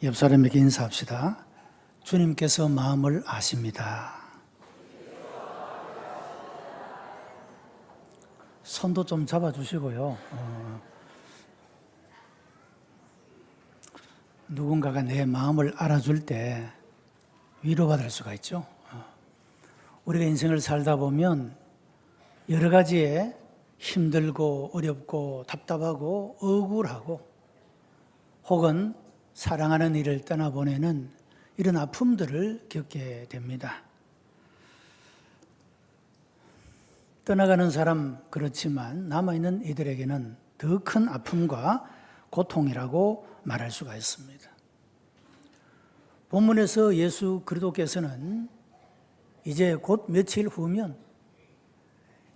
옆 사람에게 인사합시다. 주님께서 마음을 아십니다. 손도 좀 잡아주시고요. 누군가가 내 마음을 알아줄 때 위로받을 수가 있죠. 우리가 인생을 살다 보면 여러 가지에 힘들고 어렵고 답답하고 억울하고 혹은 사랑하는 이를 떠나보내는 이런 아픔들을 겪게 됩니다. 떠나가는 사람 그렇지만 남아있는 이들에게는 더 큰 아픔과 고통이라고 말할 수가 있습니다. 본문에서 예수 그리스도께서는 이제 곧 며칠 후면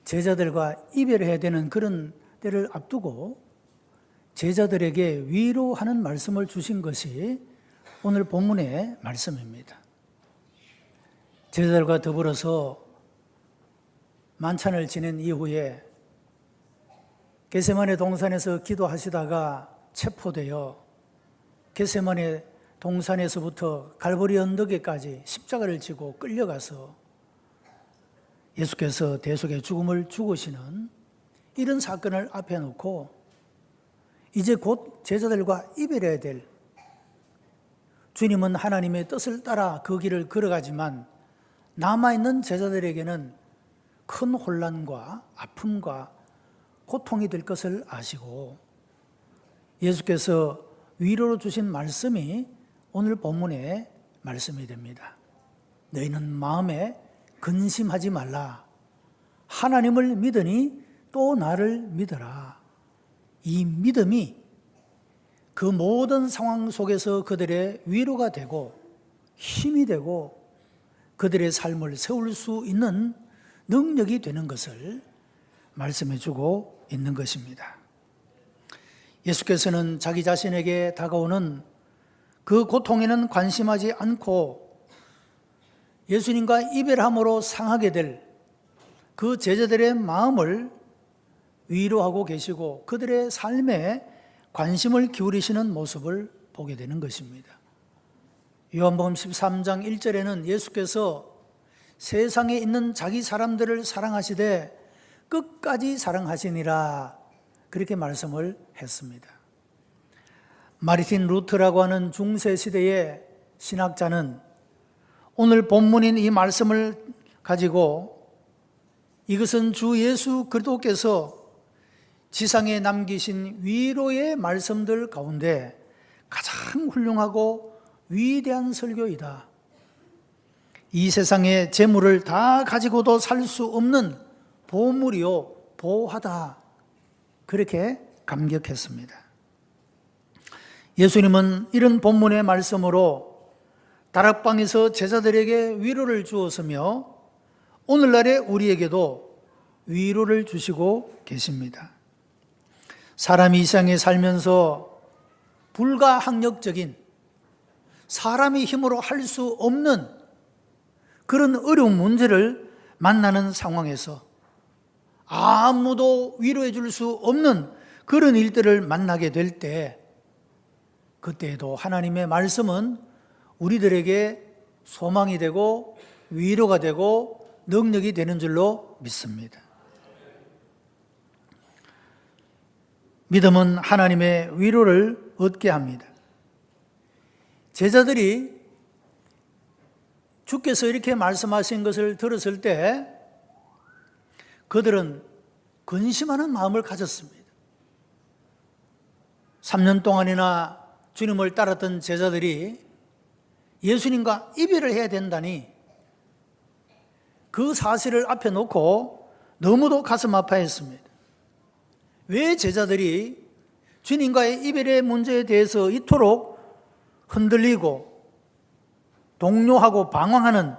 제자들과 이별해야 되는 그런 때를 앞두고 제자들에게 위로하는 말씀을 주신 것이 오늘 본문의 말씀입니다. 제자들과 더불어서 만찬을 지낸 이후에 겟세마네 동산에서 기도하시다가 체포되어 겟세마네 동산에서부터 갈보리 언덕에까지 십자가를 지고 끌려가서 예수께서 대속의 죽음을 죽으시는 이런 사건을 앞에 놓고 이제 곧 제자들과 이별해야 될, 주님은 하나님의 뜻을 따라 그 길을 걸어가지만 남아있는 제자들에게는 큰 혼란과 아픔과 고통이 될 것을 아시고 예수께서 위로로 주신 말씀이 오늘 본문의 말씀이 됩니다. 너희는 마음에 근심하지 말라. 하나님을 믿으니 또 나를 믿어라. 이 믿음이 그 모든 상황 속에서 그들의 위로가 되고 힘이 되고 그들의 삶을 세울 수 있는 능력이 되는 것을 말씀해 주고 있는 것입니다. 예수께서는 자기 자신에게 다가오는 그 고통에는 관심하지 않고 예수님과 이별함으로 상하게 될 그 제자들의 마음을 위로하고 계시고 그들의 삶에 관심을 기울이시는 모습을 보게 되는 것입니다. 요한복음 13장 1절에는 예수께서 세상에 있는 자기 사람들을 사랑하시되 끝까지 사랑하시니라 그렇게 말씀을 했습니다. 마르틴 루터라고 하는 중세 시대의 신학자는 오늘 본문인 이 말씀을 가지고 이것은 주 예수 그리스도께서 지상에 남기신 위로의 말씀들 가운데 가장 훌륭하고 위대한 설교이다. 이 세상의 재물을 다 가지고도 살 수 없는 보물이요 보화다. 그렇게 감격했습니다. 예수님은 이런 본문의 말씀으로 다락방에서 제자들에게 위로를 주었으며 오늘날의 우리에게도 위로를 주시고 계십니다. 사람이 이 세상에 살면서 불가항력적인, 사람이 힘으로 할 수 없는 그런 어려운 문제를 만나는 상황에서 아무도 위로해 줄 수 없는 그런 일들을 만나게 될 때 그때에도 하나님의 말씀은 우리들에게 소망이 되고 위로가 되고 능력이 되는 줄로 믿습니다. 믿음은 하나님의 위로를 얻게 합니다. 제자들이 주께서 이렇게 말씀하신 것을 들었을 때 그들은 근심하는 마음을 가졌습니다. 3년 동안이나 주님을 따랐던 제자들이 예수님과 이별을 해야 된다니 그 사실을 앞에 놓고 너무도 가슴 아파했습니다. 왜 제자들이 주님과의 이별의 문제에 대해서 이토록 흔들리고 동요하고 방황하는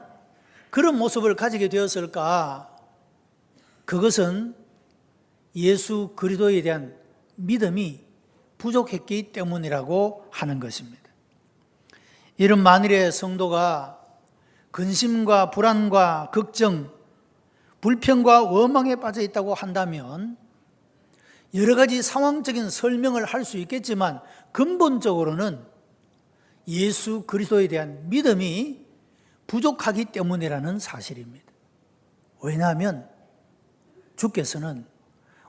그런 모습을 가지게 되었을까? 그것은 예수 그리스도에 대한 믿음이 부족했기 때문이라고 하는 것입니다. 이런 만일의 성도가 근심과 불안과 걱정, 불평과 원망에 빠져 있다고 한다면 여러 가지 상황적인 설명을 할 수 있겠지만 근본적으로는 예수 그리스도에 대한 믿음이 부족하기 때문이라는 사실입니다. 왜냐하면 주께서는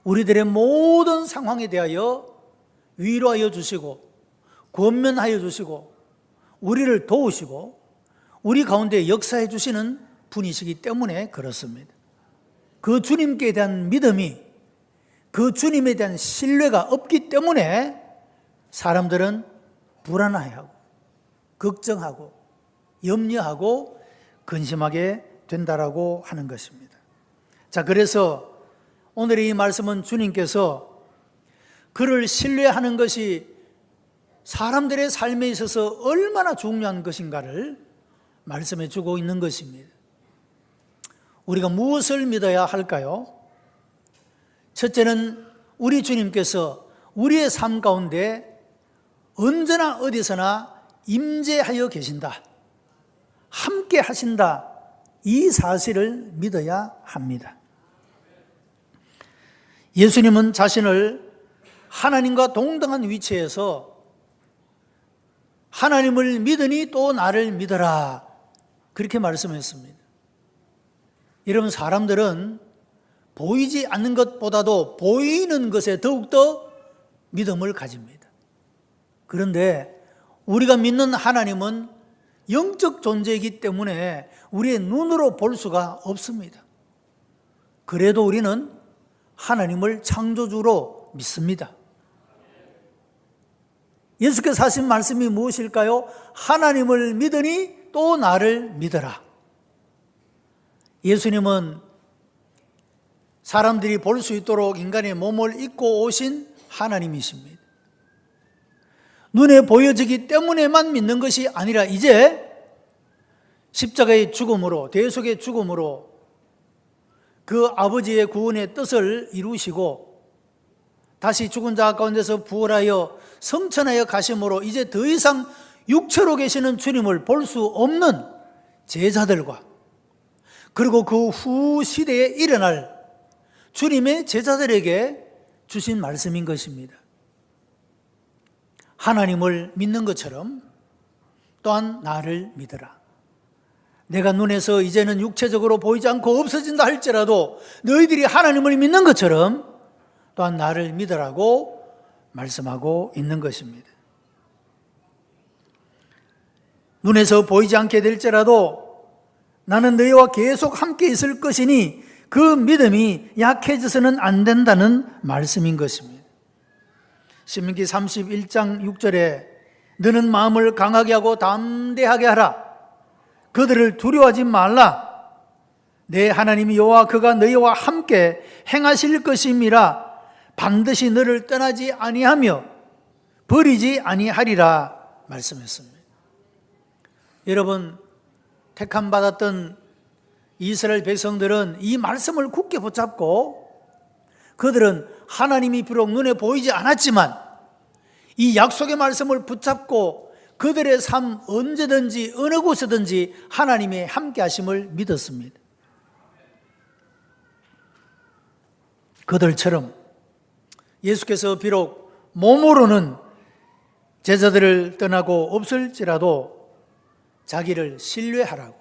우리들의 모든 상황에 대하여 위로하여 주시고 권면하여 주시고 우리를 도우시고 우리 가운데 역사해 주시는 분이시기 때문에 그렇습니다. 그 주님께 대한 믿음이, 그 주님에 대한 신뢰가 없기 때문에 사람들은 불안해하고 걱정하고 염려하고 근심하게 된다라고 하는 것입니다. 자, 그래서 오늘의 이 말씀은 주님께서 그를 신뢰하는 것이 사람들의 삶에 있어서 얼마나 중요한 것인가를 말씀해 주고 있는 것입니다. 우리가 무엇을 믿어야 할까요? 첫째는 우리 주님께서 우리의 삶 가운데 언제나 어디서나 임재하여 계신다, 함께 하신다, 이 사실을 믿어야 합니다. 예수님은 자신을 하나님과 동등한 위치에서 하나님을 믿으니 또 나를 믿어라, 그렇게 말씀했습니다. 여러분, 사람들은 보이지 않는 것보다도 보이는 것에 더욱더 믿음을 가집니다. 그런데 우리가 믿는 하나님은 영적 존재이기 때문에 우리의 눈으로 볼 수가 없습니다. 그래도 우리는 하나님을 창조주로 믿습니다. 예수께서 하신 말씀이 무엇일까요? 하나님을 믿으니 또 나를 믿어라. 예수님은 사람들이 볼 수 있도록 인간의 몸을 입고 오신 하나님이십니다. 눈에 보여지기 때문에만 믿는 것이 아니라 이제 십자가의 죽음으로, 대속의 죽음으로 그 아버지의 구원의 뜻을 이루시고 다시 죽은 자 가운데서 부활하여 성천하여 가심으로 이제 더 이상 육체로 계시는 주님을 볼 수 없는 제자들과 그리고 그 후 시대에 일어날 주님의 제자들에게 주신 말씀인 것입니다. 하나님을 믿는 것처럼 또한 나를 믿어라. 내가 눈에서 이제는 육체적으로 보이지 않고 없어진다 할지라도 너희들이 하나님을 믿는 것처럼 또한 나를 믿으라고 말씀하고 있는 것입니다. 눈에서 보이지 않게 될지라도 나는 너희와 계속 함께 있을 것이니 그 믿음이 약해져서는 안 된다는 말씀인 것입니다. 신명기 31장 6절에 너는 마음을 강하게 하고 담대하게 하라. 그들을 두려워하지 말라. 내 하나님 여호와 그가 너희와 함께 행하실 것임이라. 반드시 너를 떠나지 아니하며 버리지 아니하리라 말씀했습니다. 여러분, 택함 받았던 이스라엘 백성들은 이 말씀을 굳게 붙잡고 그들은 하나님이 비록 눈에 보이지 않았지만 이 약속의 말씀을 붙잡고 그들의 삶 언제든지 어느 곳에든지 하나님의 함께 하심을 믿었습니다. 그들처럼 예수께서 비록 몸으로는 제자들을 떠나고 없을지라도 자기를 신뢰하라고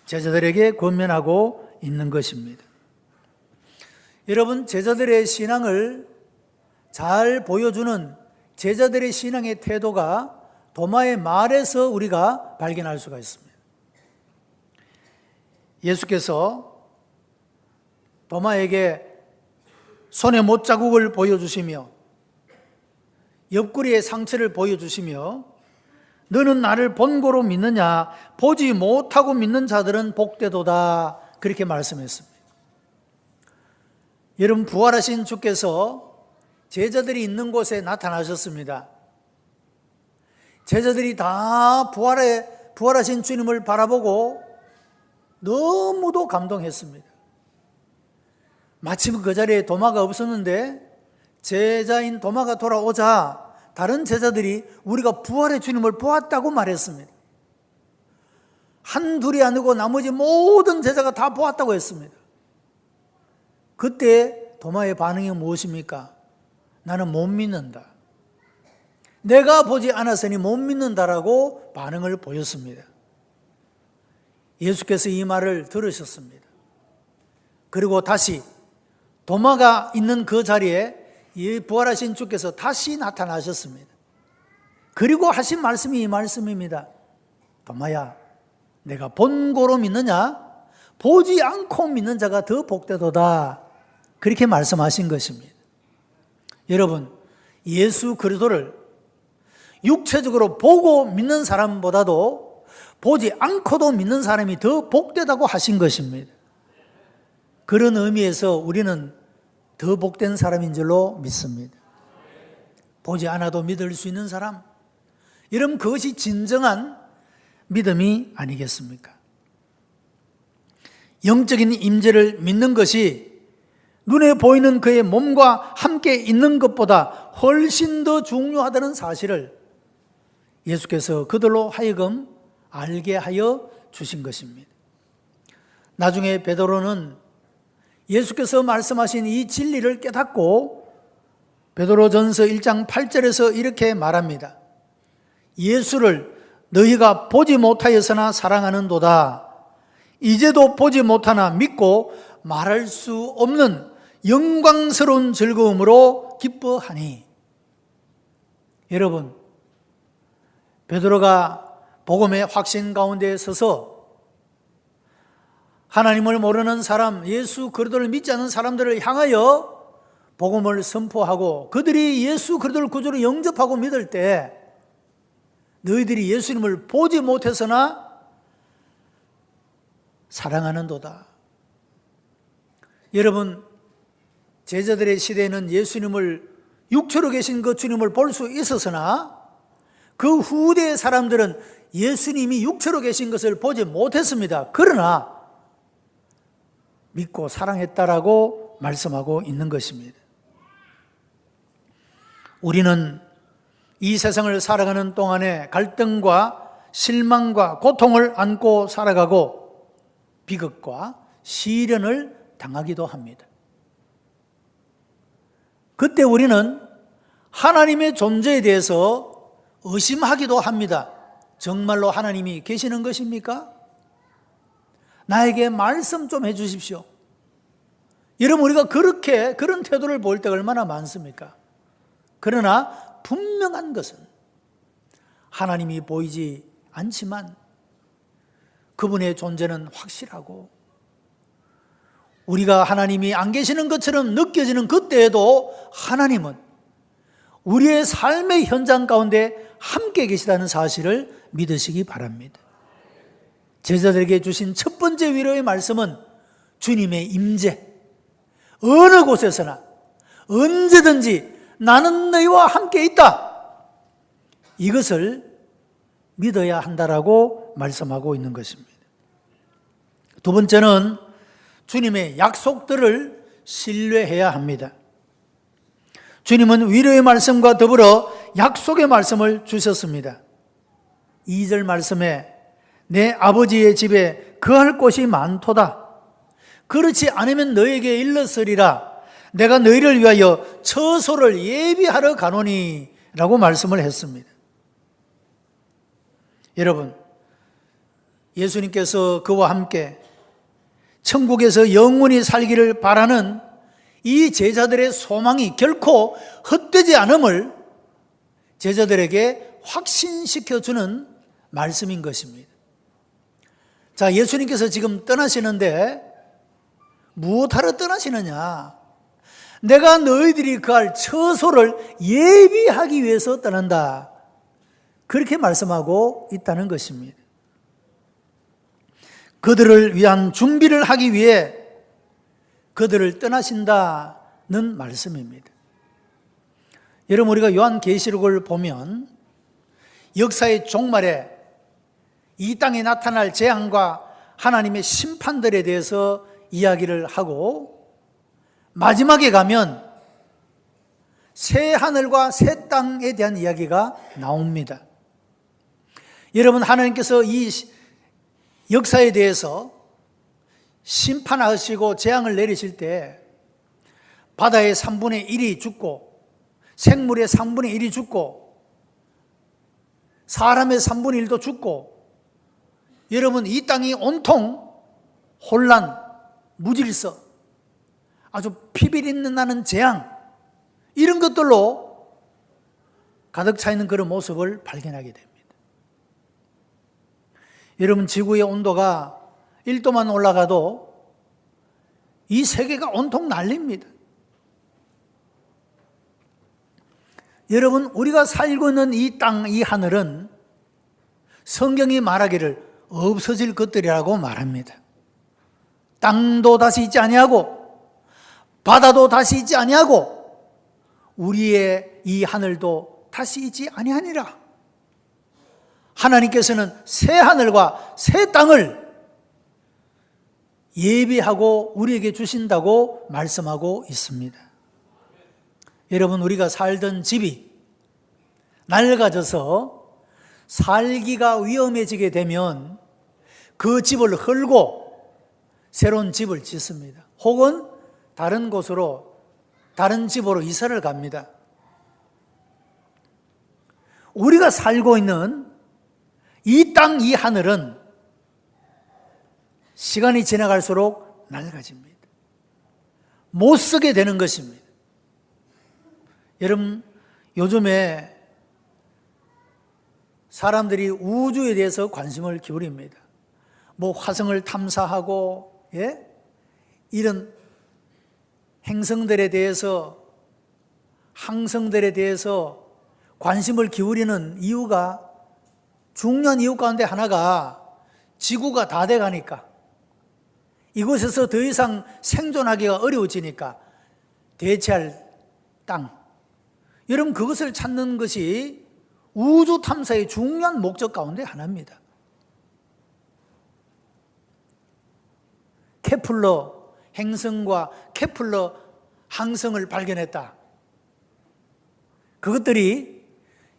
제자들에게 권면하고 있는 것입니다. 여러분, 제자들의 신앙을 잘 보여주는 제자들의 신앙의 태도가 도마의 말에서 우리가 발견할 수가 있습니다. 예수께서 도마에게 손의 못자국을 보여주시며 옆구리의 상처를 보여주시며 너는 나를 본고로 믿느냐? 보지 못하고 믿는 자들은 복되도다, 그렇게 말씀했습니다. 여러분, 부활하신 주께서 제자들이 있는 곳에 나타나셨습니다. 제자들이 다 부활하신 주님을 바라보고 너무도 감동했습니다. 마침 그 자리에 도마가 없었는데 제자인 도마가 돌아오자 다른 제자들이 우리가 부활의 주님을 보았다고 말했습니다. 한둘이 아니고 나머지 모든 제자가 다 보았다고 했습니다. 그때 도마의 반응이 무엇입니까? 나는 못 믿는다. 내가 보지 않았으니 못 믿는다라고 반응을 보였습니다. 예수께서 이 말을 들으셨습니다. 그리고 다시 도마가 있는 그 자리에 이 부활하신 주께서 다시 나타나셨습니다. 그리고 하신 말씀이 이 말씀입니다. 도마야, 내가 본고로 믿느냐? 보지 않고 믿는 자가 더 복되도다. 그렇게 말씀하신 것입니다. 여러분, 예수 그리스도를 육체적으로 보고 믿는 사람보다도 보지 않고도 믿는 사람이 더 복되다고 하신 것입니다. 그런 의미에서 우리는 더 복된 사람인 줄로 믿습니다. 보지 않아도 믿을 수 있는 사람, 여러분, 그것이 진정한 믿음이 아니겠습니까? 영적인 임재를 믿는 것이 눈에 보이는 그의 몸과 함께 있는 것보다 훨씬 더 중요하다는 사실을 예수께서 그들로 하여금 알게 하여 주신 것입니다. 나중에 베드로는 예수께서 말씀하신 이 진리를 깨닫고 베드로전서 1장 8절에서 이렇게 말합니다. 예수를 너희가 보지 못하였으나 사랑하는도다. 이제도 보지 못하나 믿고 말할 수 없는 영광스러운 즐거움으로 기뻐하니. 여러분, 베드로가 복음의 확신 가운데 서서 하나님을 모르는 사람, 예수 그리스도를 믿지 않는 사람들을 향하여 복음을 선포하고 그들이 예수 그리스도를 구주로 영접하고 믿을 때 너희들이 예수님을 보지 못해서나 사랑하는도다. 여러분, 제자들의 시대에는 예수님을 육체로 계신 그 주님을 볼 수 있었으나 그 후대의 사람들은 예수님이 육체로 계신 것을 보지 못했습니다. 그러나 믿고 사랑했다라고 말씀하고 있는 것입니다. 우리는 이 세상을 살아가는 동안에 갈등과 실망과 고통을 안고 살아가고 비극과 시련을 당하기도 합니다. 그때 우리는 하나님의 존재에 대해서 의심하기도 합니다. 정말로 하나님이 계시는 것입니까? 나에게 말씀 좀 해주십시오. 여러분, 우리가 그런 태도를 보일 때가 얼마나 많습니까? 그러나 분명한 것은 하나님이 보이지 않지만 그분의 존재는 확실하고 우리가 하나님이 안 계시는 것처럼 느껴지는 그때에도 하나님은 우리의 삶의 현장 가운데 함께 계시다는 사실을 믿으시기 바랍니다. 제자들에게 주신 첫 번째 위로의 말씀은 주님의 임재, 어느 곳에서나 언제든지 나는 너희와 함께 있다, 이것을 믿어야 한다라고 말씀하고 있는 것입니다. 두 번째는 주님의 약속들을 신뢰해야 합니다. 주님은 위로의 말씀과 더불어 약속의 말씀을 주셨습니다. 2절 말씀에 내 아버지의 집에 거할 곳이 많도다. 그렇지 않으면 너에게 일렀으리라. 내가 너희를 위하여 처소를 예비하러 가노니 라고 말씀을 했습니다. 여러분, 예수님께서 그와 함께 천국에서 영원히 살기를 바라는 이 제자들의 소망이 결코 헛되지 않음을 제자들에게 확신시켜주는 말씀인 것입니다. 자, 예수님께서 지금 떠나시는데 무엇하러 떠나시느냐? 내가 너희들이 거할 처소를 예비하기 위해서 떠난다. 그렇게 말씀하고 있다는 것입니다. 그들을 위한 준비를 하기 위해 그들을 떠나신다는 말씀입니다. 여러분, 우리가 요한계시록을 보면 역사의 종말에 이 땅에 나타날 재앙과 하나님의 심판들에 대해서 이야기를 하고 마지막에 가면 새 하늘과 새 땅에 대한 이야기가 나옵니다. 여러분, 하나님께서 이 역사에 대해서 심판하시고 재앙을 내리실 때 바다의 3분의 1이 죽고 생물의 3분의 1이 죽고 사람의 3분의 1도 죽고, 여러분 이 땅이 온통 혼란, 무질서, 아주 피비린내 나는 재앙, 이런 것들로 가득 차 있는 그런 모습을 발견하게 됩니다. 여러분 지구의 온도가 1도만 올라가도 이 세계가 온통 난립니다. 여러분 우리가 살고 있는 이 땅, 이 하늘은 성경이 말하기를 없어질 것들이라고 말합니다. 땅도 다시 있지 아니하고 바다도 다시 있지 아니하고 우리의 이 하늘도 다시 있지 아니하니라. 하나님께서는 새 하늘과 새 땅을 예비하고 우리에게 주신다고 말씀하고 있습니다. 여러분 우리가 살던 집이 낡아져서 살기가 위험해지게 되면 그 집을 헐고 새로운 집을 짓습니다. 혹은 다른 곳으로, 다른 집으로 이사를 갑니다. 우리가 살고 있는 이 땅, 이 하늘은 시간이 지나갈수록 낡아집니다. 못 쓰게 되는 것입니다. 여러분, 요즘에 사람들이 우주에 대해서 관심을 기울입니다. 뭐 화성을 탐사하고, 이런 행성들에 대해서, 항성들에 대해서 관심을 기울이는 이유가, 중요한 이유 가운데 하나가 지구가 다 돼가니까, 이곳에서 더 이상 생존하기가 어려워지니까 대체할 땅, 여러분 그것을 찾는 것이 우주 탐사의 중요한 목적 가운데 하나입니다. 케플러 행성과 케플러 항성을 발견했다. 그것들이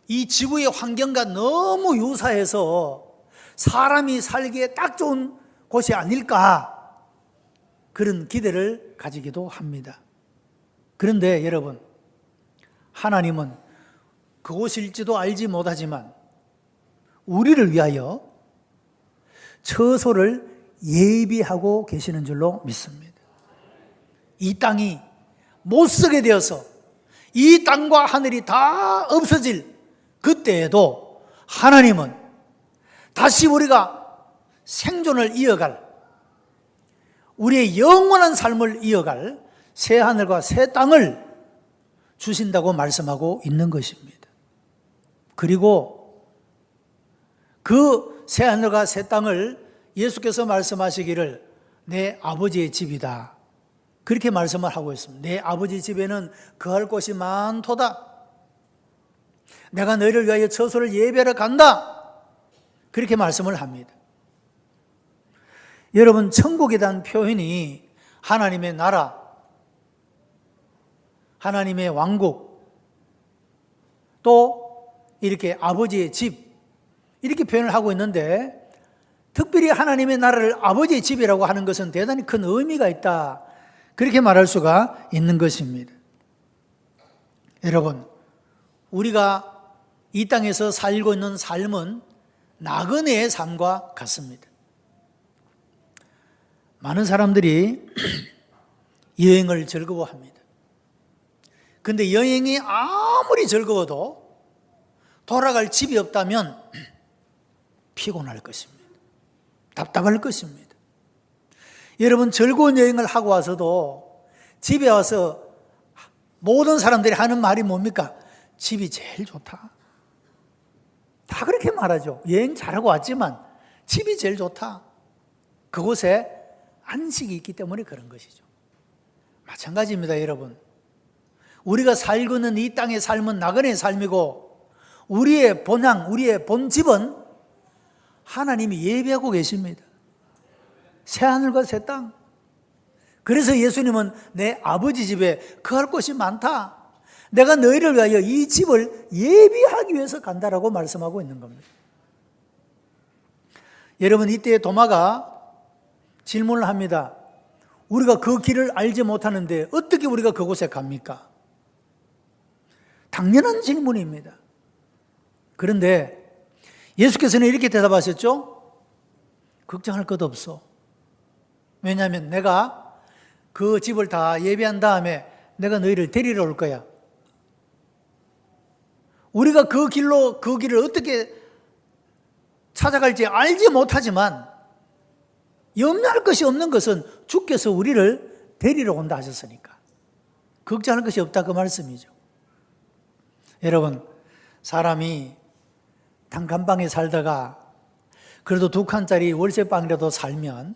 이 지구의 환경과 너무 유사해서 사람이 살기에 딱 좋은 곳이 아닐까, 그런 기대를 가지기도 합니다. 그런데 여러분, 하나님은 그곳일지도 알지 못하지만 우리를 위하여 처소를 예비하고 계시는 줄로 믿습니다. 이 땅이 못 쓰게 되어서 이 땅과 하늘이 다 없어질 그때에도 하나님은 다시 우리가 생존을 이어갈, 우리의 영원한 삶을 이어갈 새 하늘과 새 땅을 주신다고 말씀하고 있는 것입니다. 그리고 그 새 하늘과 새 땅을 예수께서 말씀하시기를 내 아버지의 집이다, 그렇게 말씀을 하고 있습니다. 내 아버지 집에는 거할 곳이 많도다. 내가 너희를 위하여 처소를 예배하러 간다, 그렇게 말씀을 합니다. 여러분, 천국이라는 표현이 하나님의 나라, 하나님의 왕국, 또 이렇게 아버지의 집, 이렇게 표현을 하고 있는데, 특별히 하나님의 나라를 아버지의 집이라고 하는 것은 대단히 큰 의미가 있다, 그렇게 말할 수가 있는 것입니다. 여러분, 우리가 이 땅에서 살고 있는 삶은 나그네의 삶과 같습니다. 많은 사람들이 여행을 즐거워합니다. 그런데 여행이 아무리 즐거워도 돌아갈 집이 없다면 피곤할 것입니다. 답답할 것입니다. 여러분, 즐거운 여행을 하고 와서도 집에 와서 모든 사람들이 하는 말이 뭡니까? 집이 제일 좋다. 다 그렇게 말하죠. 여행 잘하고 왔지만 집이 제일 좋다. 그곳에 안식이 있기 때문에 그런 것이죠. 마찬가지입니다, 여러분. 우리가 살고 있는 이 땅의 삶은 나그네의 삶이고, 우리의 본향, 우리의 본집은 하나님이 예비하고 계십니다. 새 하늘과 새 땅. 그래서 예수님은 내 아버지 집에 거할 곳이 많다, 내가 너희를 위하여 이 집을 예비하기 위해서 간다라고 말씀하고 있는 겁니다. 여러분, 이때 도마가 질문을 합니다. 우리가 그 길을 알지 못하는데 어떻게 우리가 그곳에 갑니까? 당연한 질문입니다. 그런데 예수께서는 이렇게 대답하셨죠? 걱정할 것 없어. 왜냐하면 내가 그 집을 다 예비한 다음에 내가 너희를 데리러 올 거야. 우리가 그 길을 어떻게 찾아갈지 알지 못하지만 염려할 것이 없는 것은 주께서 우리를 데리러 온다 하셨으니까 걱정할 것이 없다 그 말씀이죠. 여러분, 사람이 단칸방에 살다가 그래도 2칸짜리 월세방이라도 살면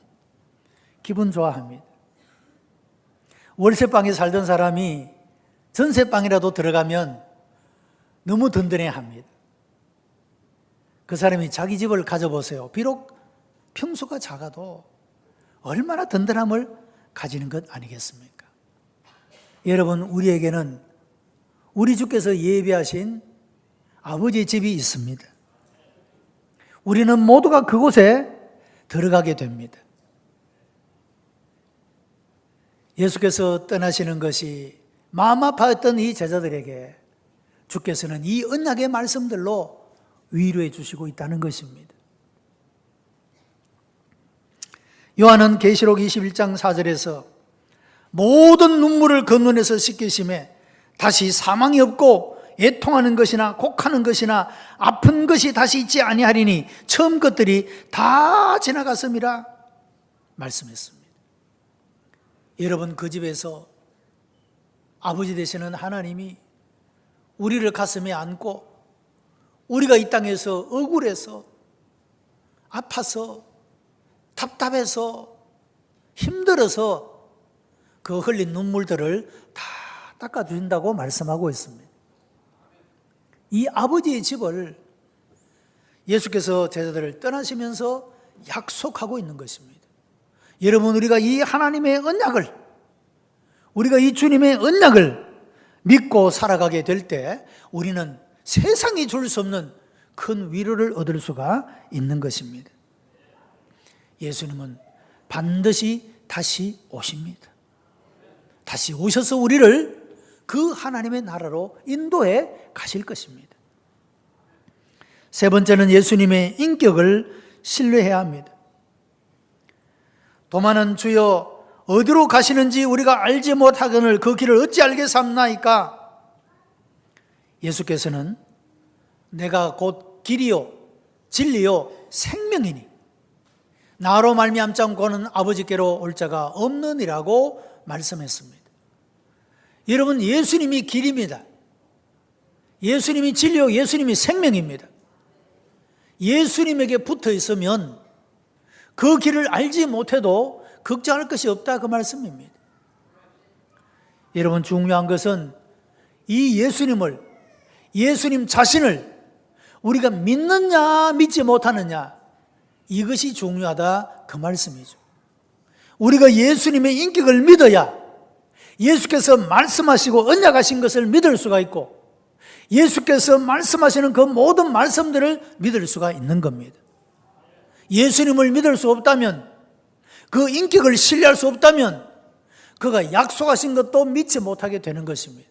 기분 좋아합니다. 월세방에 살던 사람이 전세방이라도 들어가면 너무 든든해합니다. 그 사람이 자기 집을 가져보세요. 비록 평수가 작아도 얼마나 든든함을 가지는 것 아니겠습니까? 여러분, 우리에게는 우리 주께서 예비하신 아버지의 집이 있습니다. 우리는 모두가 그곳에 들어가게 됩니다. 예수께서 떠나시는 것이 마음 아파했던 이 제자들에게 주께서는 이 언약의 말씀들로 위로해 주시고 있다는 것입니다. 요한은 계시록 21장 4절에서 모든 눈물을 그 눈에서 씻기심에 다시 사망이 없고 애통하는 것이나 곡하는 것이나 아픈 것이 다시 있지 아니하리니 처음 것들이 다 지나갔음이라 말씀했습니다. 여러분, 그 집에서 아버지 되시는 하나님이 우리를 가슴에 안고 우리가 이 땅에서 억울해서 아파서 답답해서 힘들어서 그 흘린 눈물들을 다 닦아주신다고 말씀하고 있습니다. 이 아버지의 집을 예수께서 제자들을 떠나시면서 약속하고 있는 것입니다. 여러분, 우리가 이 하나님의 언약을, 우리가 이 주님의 언약을 믿고 살아가게 될 때 우리는 세상이 줄 수 없는 큰 위로를 얻을 수가 있는 것입니다. 예수님은 반드시 다시 오십니다. 다시 오셔서 우리를 그 하나님의 나라로 인도해 가실 것입니다. 세 번째는 예수님의 인격을 신뢰해야 합니다. 도마는 주여 어디로 가시는지 우리가 알지 못하거늘 그 길을 어찌 알겠사옵나이까? 예수께서는 내가 곧 길이요 진리요 생명이니 나로 말미암지 않고는 아버지께로 올 자가 없느니라고 말씀했습니다. 여러분, 예수님이 길입니다. 예수님이 진리요, 예수님이 생명입니다. 예수님에게 붙어 있으면 그 길을 알지 못해도 걱정할 것이 없다 그 말씀입니다. 여러분, 중요한 것은 이 예수님 자신을 우리가 믿느냐 믿지 못하느냐, 이것이 중요하다 그 말씀이죠. 우리가 예수님의 인격을 믿어야 예수께서 말씀하시고 언약하신 것을 믿을 수가 있고 예수께서 말씀하시는 그 모든 말씀들을 믿을 수가 있는 겁니다. 예수님을 믿을 수 없다면, 그 인격을 신뢰할 수 없다면 그가 약속하신 것도 믿지 못하게 되는 것입니다.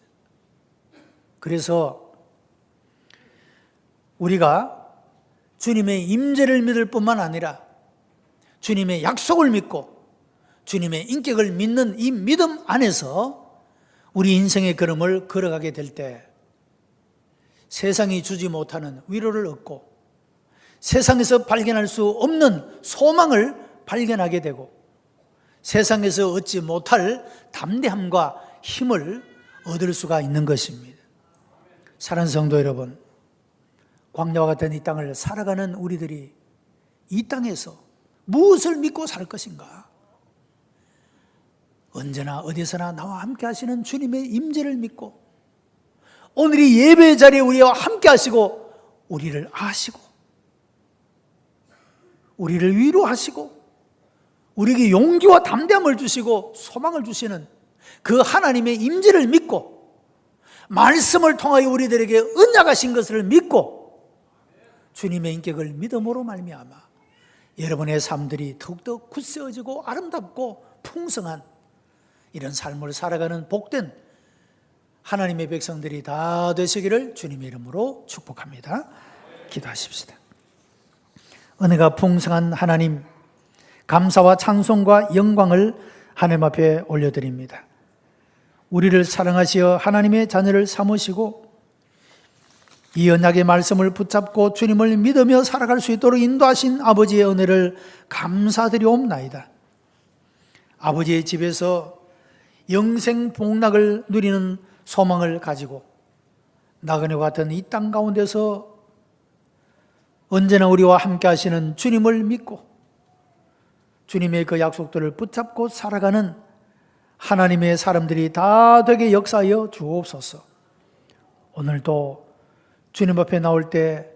그래서 우리가 주님의 임재를 믿을 뿐만 아니라 주님의 약속을 믿고 주님의 인격을 믿는 이 믿음 안에서 우리 인생의 걸음을 걸어가게 될 때 세상이 주지 못하는 위로를 얻고 세상에서 발견할 수 없는 소망을 발견하게 되고 세상에서 얻지 못할 담대함과 힘을 얻을 수가 있는 것입니다. 사랑하는 성도 여러분, 광야와 같은 이 땅을 살아가는 우리들이 이 땅에서 무엇을 믿고 살 것인가? 언제나 어디서나 나와 함께 하시는 주님의 임재를 믿고 오늘 이 예배의 자리에 우리와 함께 하시고 우리를 아시고 우리를 위로하시고 우리에게 용기와 담대함을 주시고 소망을 주시는 그 하나님의 임재를 믿고 말씀을 통하여 우리들에게 언약하신 것을 믿고 주님의 인격을 믿음으로 말미암아 여러분의 삶들이 더욱더 굳세어지고 아름답고 풍성한 이런 삶을 살아가는 복된 하나님의 백성들이 다 되시기를 주님의 이름으로 축복합니다. 기도하십시다. 은혜가 풍성한 하나님, 감사와 찬송과 영광을 하나님 앞에 올려드립니다. 우리를 사랑하시어 하나님의 자녀를 삼으시고 이 언약의 말씀을 붙잡고 주님을 믿으며 살아갈 수 있도록 인도하신 아버지의 은혜를 감사드리옵나이다. 아버지의 집에서 영생 복락을 누리는 소망을 가지고 나그네와 같은 이 땅 가운데서 언제나 우리와 함께 하시는 주님을 믿고 주님의 그 약속들을 붙잡고 살아가는 하나님의 사람들이 다 되게 역사하여 주옵소서. 오늘도 주님 앞에 나올 때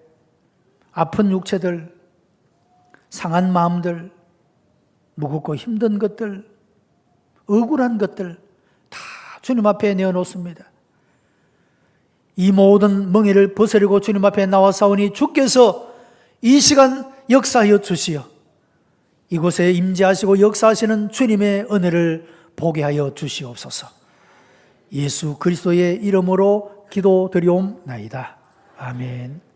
아픈 육체들, 상한 마음들, 무겁고 힘든 것들, 억울한 것들 다 주님 앞에 내어놓습니다. 이 모든 멍에를 벗으려고 주님 앞에 나와사오니 주께서 이 시간 역사하여 주시어 이곳에 임재하시고 역사하시는 주님의 은혜를 보게 하여 주시옵소서. 예수 그리스도의 이름으로 기도드리옵나이다. 아멘.